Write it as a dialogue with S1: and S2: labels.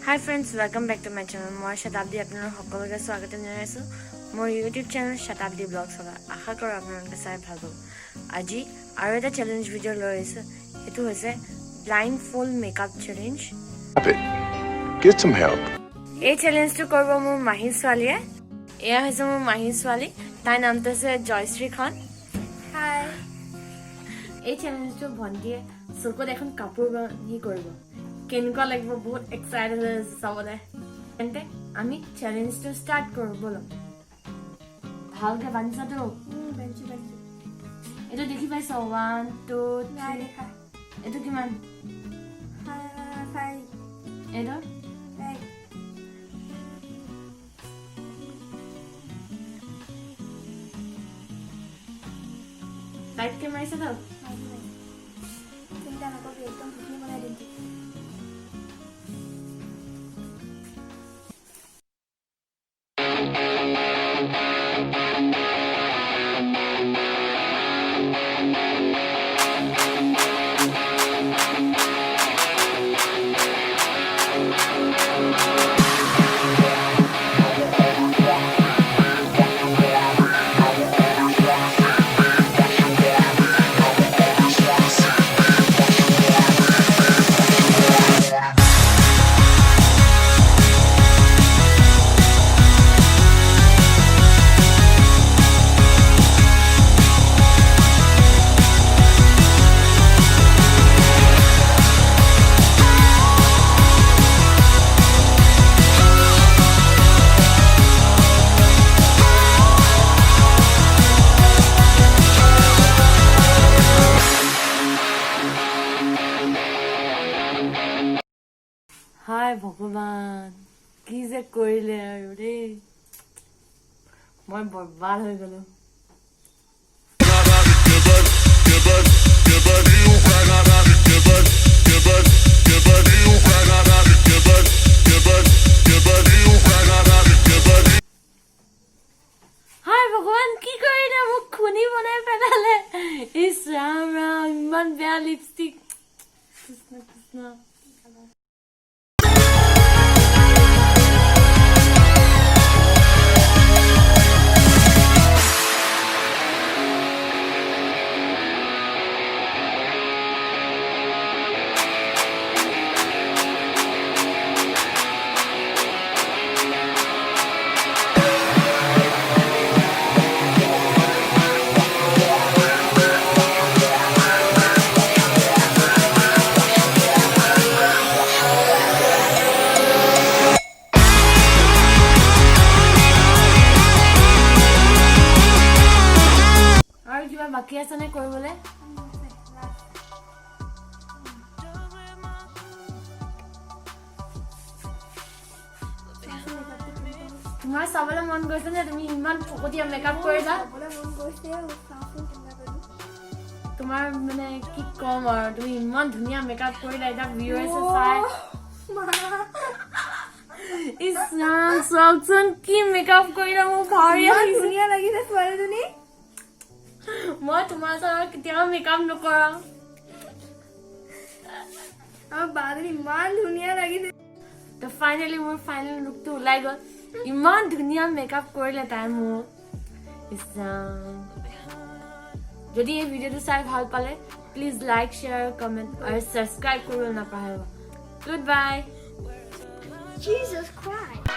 S1: Hi friends, welcome back to my channel. Moi Satabdi apnalok সকলোকে স্বাগত জনাইছো মোৰ YouTube channel Satabdi Vlogs ৰ আশা কৰো আপোনালোকে চাই ভাল পাব। আজি আৰু এটা চ্যালেঞ্জ ভিডিও লৈ আহিছো। এটো হৈছে blindfold makeup challenge.
S2: Get some help.
S1: এই চ্যালেঞ্জটো কৰিব মোৰ মাহী ছোৱালীয়ে। এয়া হৈছে মোৰ মাহী ছোৱালী। তাই নামটো হৈছে জয়শ্ৰী খান। হাই। এই চ্যালেঞ্জটো ভন্টিয়ে চকুত এখন কাপোৰ বান্ধি কৰিব। কেনেকুৱা লাগিব বহুত এক্সাইটেড হৈ আছে চাবলে তেন্তে আমি চ্যালেঞ্জটো ষ্টাৰ্ট কৰো বলো ভালকে বান্ধিছা তো বান্ধি এইটো দেখি পাইছ 1 2 3 এইটো কিমান 5 এইটো টাইট কে মাৰিছা তো চিন্তা নকৰিবি একদম ধুনীয়া বনাই দিম হাই ভগৱান কি যে কৰিলে আৰু ৰে মই বৰবাদ হৈ গলো হাই ভগৱান কি কৰিলে মোক খুনি বনাই পেলালে ইছ ৰাম ৰাম ইমান বেয়া লিপষ্টিক কৃষ্ণ কৃষ্ণ বাকি আছে নে কৰিবলৈ তোমাৰ চাবলৈ মন গৈছে নে তুমি ইমান ফকতীয়া মেকআপ কৰিলা তোমাৰ মানে কি কম আৰু তুমি ইমান ধুনীয়া মেকআপ কৰিলা এটা ভিউয়াৰ্সে চাই ইছৰাম চকচোন কি মেকআপ কৰিলা মোৰ ভাৰিয়া ধুনীয়া লাগিছে ছোৱালীজনী মই তোমাৰ সাথে কেতিয়াও মেকআপ নকৰা আৰু বাদলি ইমান ধুনীয়া লাগিছে তো ফাইনালি মোৰ ফাইনাল লুকটো ওলাই গল ইমান ধুনীয়া মেকআপ কৰিলে তাই মোক যদি এই ভিডিওটো চাই ভাল পালে প্লিজ লাইক শেয়াৰ কমেন্ট আৰু সাবস্ক্ৰাইব কৰিব নাপাহৰিব গুড বাই Jesus Christ